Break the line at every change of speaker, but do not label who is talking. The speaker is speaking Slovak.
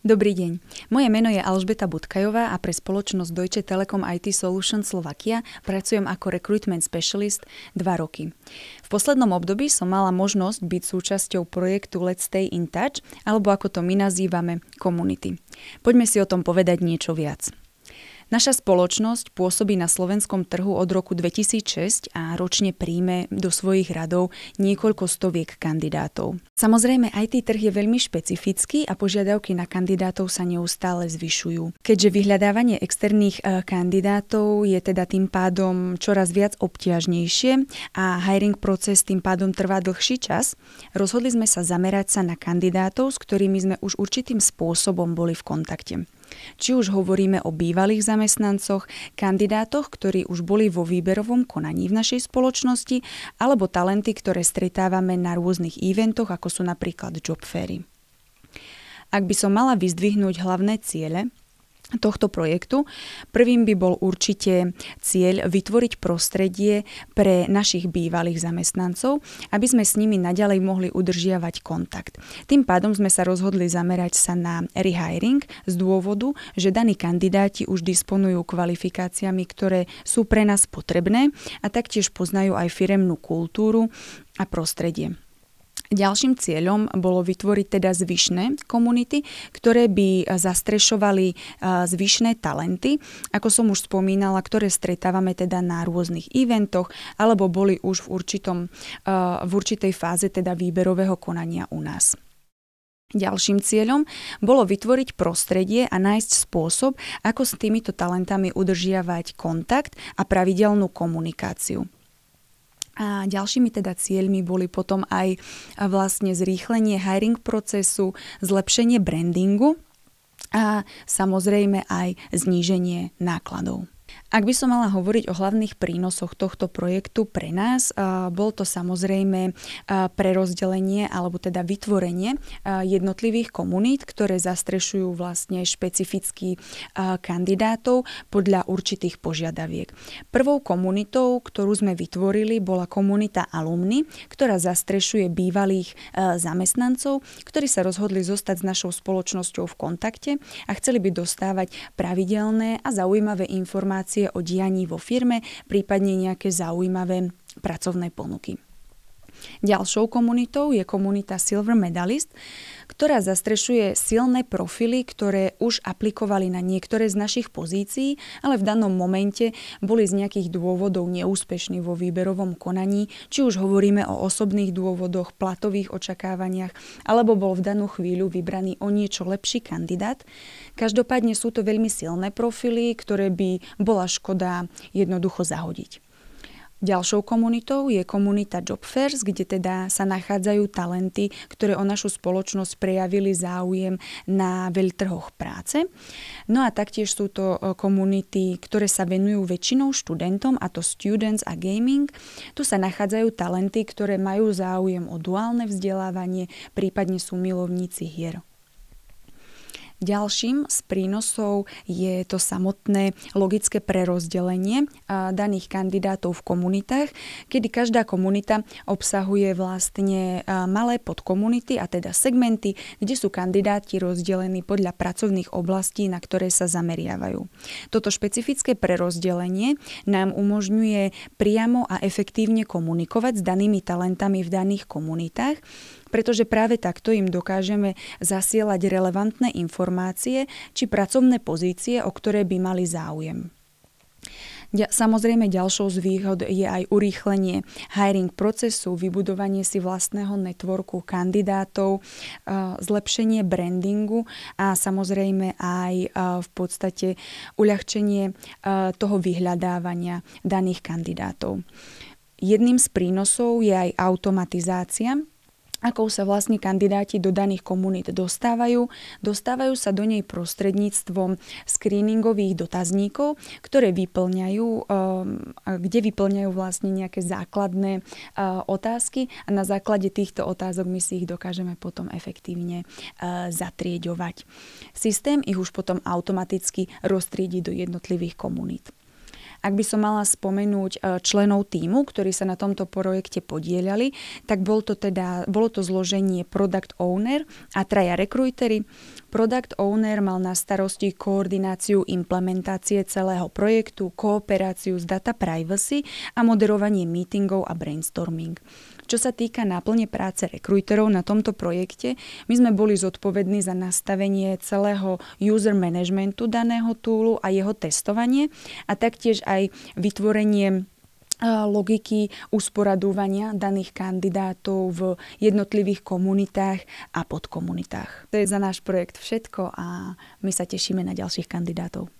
Dobrý deň. Moje meno je Alžbeta Budkajová a pre spoločnosť Deutsche Telekom IT Solutions Slovakia pracujem ako recruitment specialist 2 roky. V poslednom období som mala možnosť byť súčasťou projektu Let's Stay in Touch, alebo ako to my nazývame, Community. Poďme si o tom povedať niečo viac. Naša spoločnosť pôsobí na slovenskom trhu od roku 2006 a ročne príjme do svojich radov niekoľko stoviek kandidátov. Samozrejme, IT trh je veľmi špecifický a požiadavky na kandidátov sa neustále zvyšujú. Keďže vyhľadávanie externých kandidátov je teda tým pádom čoraz viac obťažnejšie a hiring proces tým pádom trvá dlhší čas, rozhodli sme sa zamerať sa na kandidátov, s ktorými sme už určitým spôsobom boli v kontakte. Či už hovoríme o bývalých zamestnancoch, kandidátoch, ktorí už boli vo výberovom konaní v našej spoločnosti, alebo talenty, ktoré stretávame na rôznych eventoch, ako sú napríklad job fairy. Ak by som mala vyzdvihnúť hlavné ciele tohto projektu, prvým by bol určite cieľ vytvoriť prostredie pre našich bývalých zamestnancov, aby sme s nimi naďalej mohli udržiavať kontakt. Tým pádom sme sa rozhodli zamerať sa na rehiring z dôvodu, že daní kandidáti už disponujú kvalifikáciami, ktoré sú pre nás potrebné a taktiež poznajú aj firemnú kultúru a prostredie. Ďalším cieľom bolo vytvoriť teda zvyšné komunity, ktoré by zastrešovali zvyšné talenty, ako som už spomínala, ktoré stretávame teda na rôznych eventoch, alebo boli už v určitej fáze teda výberového konania u nás. Ďalším cieľom bolo vytvoriť prostredie a nájsť spôsob, ako s týmito talentami udržiavať kontakt a pravidelnú komunikáciu. A ďalšími teda cieľmi boli potom aj vlastne zrýchlenie hiring procesu, zlepšenie brandingu a samozrejme aj zníženie nákladov. Ak by som mala hovoriť o hlavných prínosoch tohto projektu pre nás, bol to samozrejme prerozdelenie alebo teda vytvorenie jednotlivých komunít, ktoré zastrešujú vlastne špecificky kandidátov podľa určitých požiadaviek. Prvou komunitou, ktorú sme vytvorili, bola komunita alumni, ktorá zastrešuje bývalých zamestnancov, ktorí sa rozhodli zostať s našou spoločnosťou v kontakte a chceli by dostávať pravidelné a zaujímavé informácie o dianí vo firme, prípadne nejaké zaujímavé pracovné ponuky. Ďalšou komunitou je komunita Silver Medalist, ktorá zastrešuje silné profily, ktoré už aplikovali na niektoré z našich pozícií, ale v danom momente boli z nejakých dôvodov neúspešní vo výberovom konaní, či už hovoríme o osobných dôvodoch, platových očakávaniach, alebo bol v danú chvíľu vybraný o niečo lepší kandidát. Každopádne sú to veľmi silné profily, ktoré by bola škoda jednoducho zahodiť. Ďalšou komunitou je komunita Job Fairs, kde teda sa nachádzajú talenty, ktoré o našu spoločnosť prejavili záujem na veľtrhoch práce. No a taktiež sú to komunity, ktoré sa venujú väčšinou študentom, a to Students a Gaming. Tu sa nachádzajú talenty, ktoré majú záujem o duálne vzdelávanie, prípadne sú milovníci hier. Ďalším z prínosov je to samotné logické prerozdelenie daných kandidátov v komunitách, kedy každá komunita obsahuje vlastne malé podkomunity, a teda segmenty, kde sú kandidáti rozdelení podľa pracovných oblastí, na ktoré sa zameriavajú. Toto špecifické prerozdelenie nám umožňuje priamo a efektívne komunikovať s danými talentami v daných komunitách, pretože práve takto im dokážeme zasielať relevantné informácie či pracovné pozície, o ktoré by mali záujem. Samozrejme, ďalšou z výhod je aj urýchlenie hiring procesu, vybudovanie si vlastného networku kandidátov, zlepšenie brandingu a samozrejme aj v podstate uľahčenie toho vyhľadávania daných kandidátov. Jedným z prínosov je aj automatizácia, akou sa vlastne kandidáti do daných komunít dostávajú. Dostávajú sa do nej prostredníctvom screeningových dotazníkov, ktoré kde vyplňajú vlastne nejaké základné otázky a na základe týchto otázok my si ich dokážeme potom efektívne zatrieďovať. Systém ich už potom automaticky roztriedi do jednotlivých komunít. Ak by som mala spomenúť členov tímu, ktorí sa na tomto projekte podieľali, tak bolo to zloženie Product Owner a 3 rekrúteri. Product Owner mal na starosti koordináciu implementácie celého projektu, kooperáciu s data privacy a moderovanie meetingov a brainstorming. Čo sa týka náplne práce rekrúterov na tomto projekte, my sme boli zodpovední za nastavenie celého user managementu daného toolu a jeho testovanie a taktiež aj vytvorenie logiky usporadúvania daných kandidátov v jednotlivých komunitách a podkomunitách. To je za náš projekt všetko a my sa tešíme na ďalších kandidátov.